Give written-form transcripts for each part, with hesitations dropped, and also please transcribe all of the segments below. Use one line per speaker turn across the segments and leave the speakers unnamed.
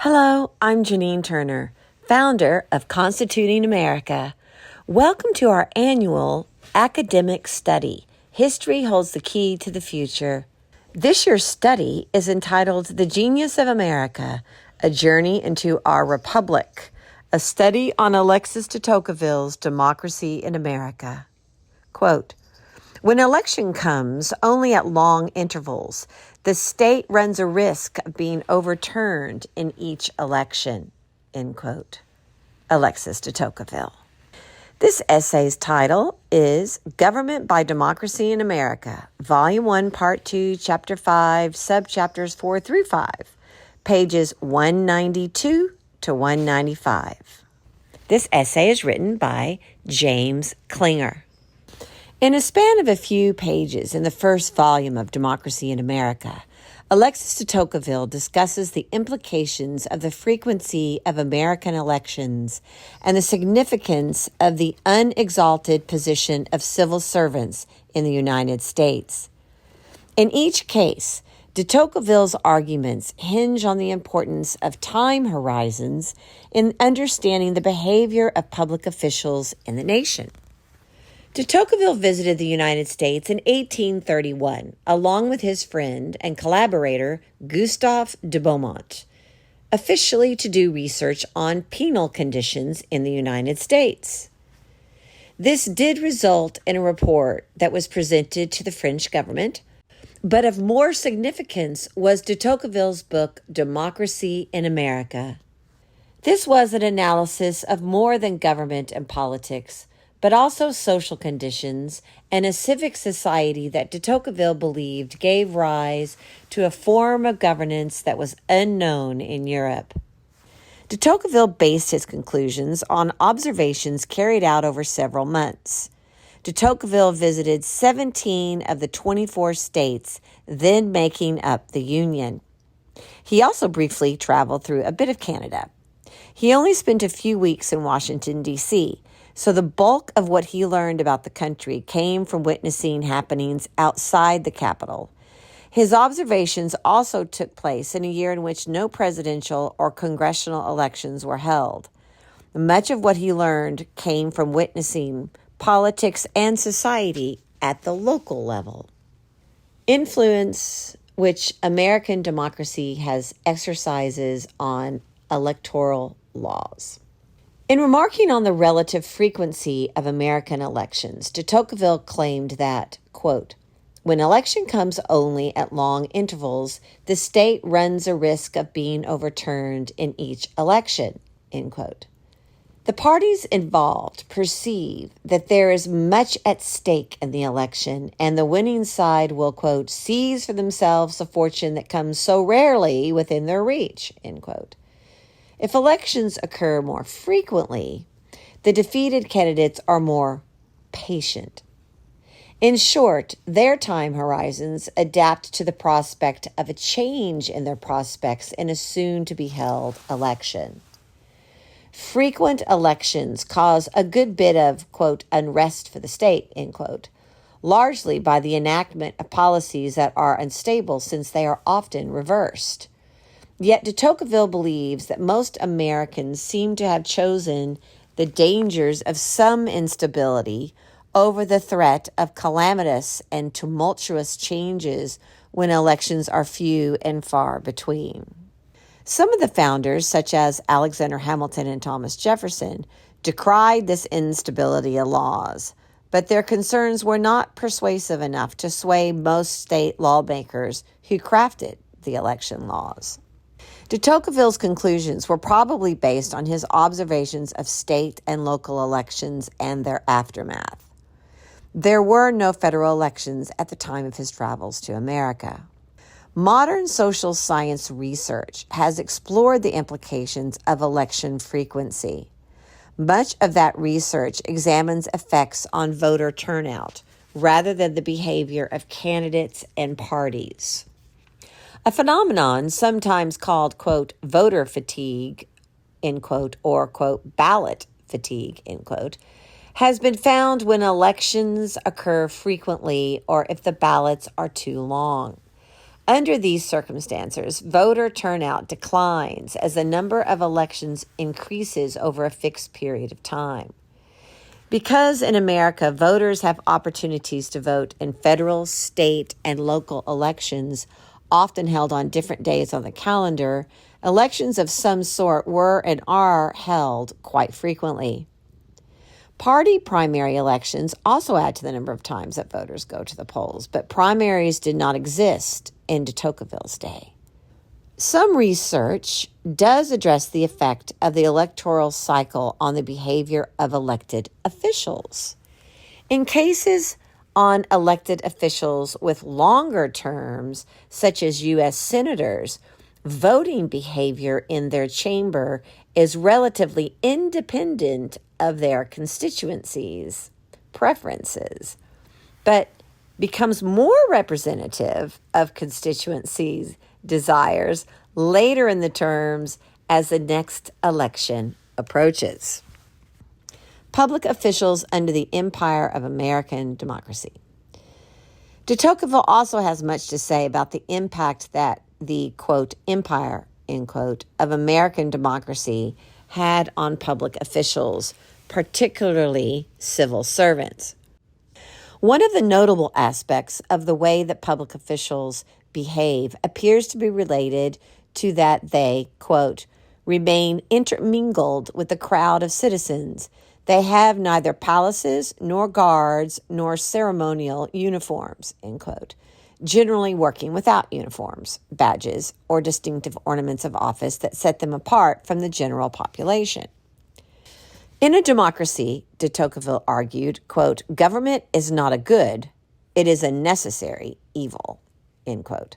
Hello, I'm Janine Turner, founder of Constituting America. Welcome to our annual academic study, History Holds the Key to the Future. This year's study is entitled The Genius of America, A Journey into Our Republic, a study on Alexis De Tocqueville's Democracy in America. Quote, "When election comes only at long intervals, the state runs a risk of being overturned in each election." End quote. Alexis de Tocqueville. This essay's title is Government by Democracy in America, Volume 1, Part 2, Chapter 5, Subchapters 4 through 5, pages 192 to 195. This essay is written by James Klinger. In a span of a few pages in the first volume of Democracy in America, Alexis de Tocqueville discusses the implications of the frequency of American elections and the significance of the unexalted position of civil servants in the United States. In each case, de Tocqueville's arguments hinge on the importance of time horizons in understanding the behavior of public officials in the nation. De Tocqueville visited the United States in 1831, along with his friend and collaborator Gustave de Beaumont, officially to do research on penal conditions in the United States. This did result in a report that was presented to the French government, but of more significance was de Tocqueville's book, Democracy in America. This was an analysis of more than government and politics, but also social conditions and a civic society that de Tocqueville believed gave rise to a form of governance that was unknown in Europe. De Tocqueville based his conclusions on observations carried out over several months. De Tocqueville visited 17 of the 24 states then making up the Union. He also briefly traveled through a bit of Canada. He only spent a few weeks in Washington, D.C., so the bulk of what he learned about the country came from witnessing happenings outside the capital. His observations also took place in a year in which no presidential or congressional elections were held. Much of what he learned came from witnessing politics and society at the local level. Influence which American democracy has exercises on electoral laws. In remarking on the relative frequency of American elections, de Tocqueville claimed that, quote, "When election comes only at long intervals, the state runs a risk of being overturned in each election," end quote. The parties involved perceive that there is much at stake in the election, and the winning side will, quote, "seize for themselves a fortune that comes so rarely within their reach," end quote. If elections occur more frequently, the defeated candidates are more patient. In short, their time horizons adapt to the prospect of a change in their prospects in a soon-to-be-held election. Frequent elections cause a good bit of, quote, "unrest for the state," end quote, largely by the enactment of policies that are unstable since they are often reversed. Yet de Tocqueville believes that most Americans seem to have chosen the dangers of some instability over the threat of calamitous and tumultuous changes when elections are few and far between. Some of the founders, such as Alexander Hamilton and Thomas Jefferson, decried this instability of laws, but their concerns were not persuasive enough to sway most state lawmakers who crafted the election laws. De Tocqueville's conclusions were probably based on his observations of state and local elections and their aftermath. There were no federal elections at the time of his travels to America. Modern social science research has explored the implications of election frequency. Much of that research examines effects on voter turnout rather than the behavior of candidates and parties. A phenomenon sometimes called, quote, "voter fatigue," end quote, or, quote, "ballot fatigue," end quote, has been found when elections occur frequently or if the ballots are too long. Under these circumstances, voter turnout declines as the number of elections increases over a fixed period of time. Because in America, voters have opportunities to vote in federal, state, and local elections, often held on different days on the calendar, elections of some sort were and are held quite frequently. Party primary elections also add to the number of times that voters go to the polls, but primaries did not exist in De Tocqueville's day. Some research does address the effect of the electoral cycle on the behavior of elected officials. In cases on elected officials with longer terms, such as U.S. senators, voting behavior in their chamber is relatively independent of their constituencies' preferences, but becomes more representative of constituencies' desires later in the terms as the next election approaches. Public officials under the empire of American democracy. De Tocqueville also has much to say about the impact that the, quote, empire, end quote, of American democracy had on public officials, particularly civil servants. One of the notable aspects of the way that public officials behave appears to be related to that they, quote, remain intermingled with the crowd of citizens. They have neither palaces, nor guards, nor ceremonial uniforms, end quote, generally working without uniforms, badges, or distinctive ornaments of office that set them apart from the general population. In a democracy, de Tocqueville argued, quote, government is not a good, it is a necessary evil, end quote.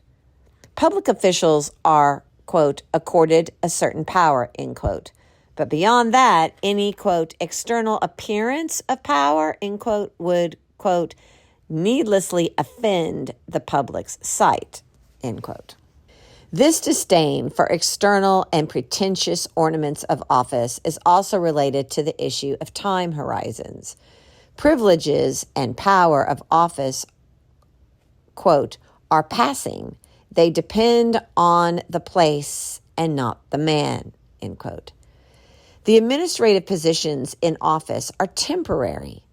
Public officials are, quote, accorded a certain power, end quote. But beyond that, any, quote, external appearance of power, end quote, would, quote, needlessly offend the public's sight, end quote. This disdain for external and pretentious ornaments of office is also related to the issue of time horizons. Privileges and power of office, quote, are passing. They depend on the place and not the man, end quote. The administrative positions in office are temporary.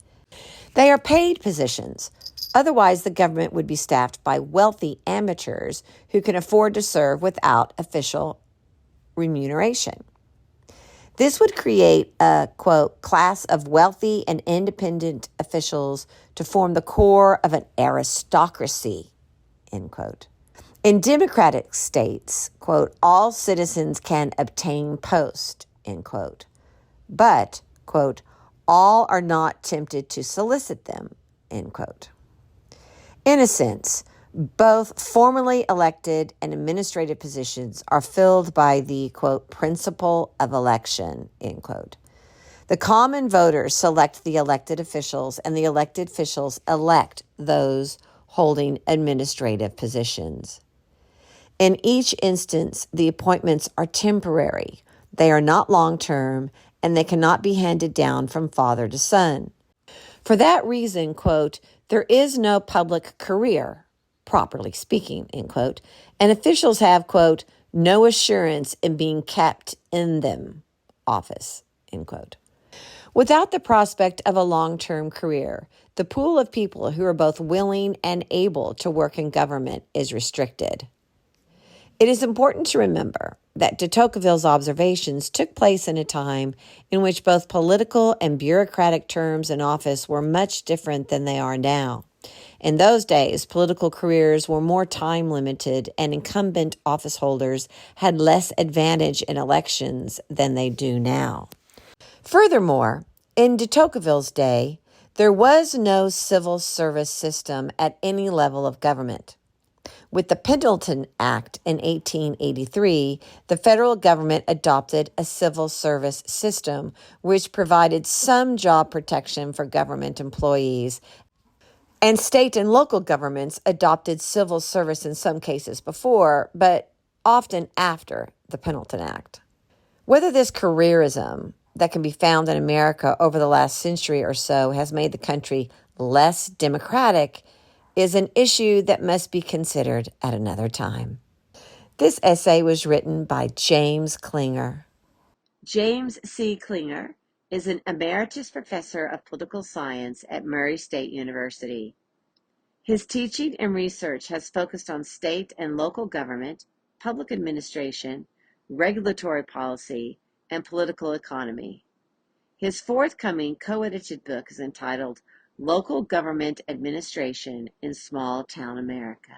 They are paid positions. Otherwise, the government would be staffed by wealthy amateurs who can afford to serve without official remuneration. This would create a, quote, class of wealthy and independent officials to form the core of an aristocracy, end quote. In democratic states, quote, all citizens can obtain post, end quote. But, quote, all are not tempted to solicit them, end quote. In a sense, both formally elected and administrative positions are filled by the, quote, principle of election, end quote. The common voters select the elected officials, and the elected officials elect those holding administrative positions. In each instance, the appointments are temporary. They are not long-term, and they cannot be handed down from father to son. For that reason, quote, there is no public career, properly speaking, end quote, and officials have, quote, no assurance in being kept in them, office, end quote. Without the prospect of a long-term career, the pool of people who are both willing and able to work in government is restricted. It is important to remember that de Tocqueville's observations took place in a time in which both political and bureaucratic terms in office were much different than they are now. In those days, political careers were more time-limited, and incumbent office holders had less advantage in elections than they do now. Furthermore, in de Tocqueville's day, there was no civil service system at any level of government. With the Pendleton Act in 1883, the federal government adopted a civil service system which provided some job protection for government employees, and state and local governments adopted civil service in some cases before, but often after the Pendleton Act. Whether this careerism that can be found in America over the last century or so has made the country less democratic is an issue that must be considered at another time. This essay was written by James Klinger. James C. Klinger is an emeritus professor of political science at Murray State University. His teaching and research has focused on state and local government, public administration, regulatory policy, and political economy. His forthcoming co-edited book is entitled Local Government Administration in Small Town America.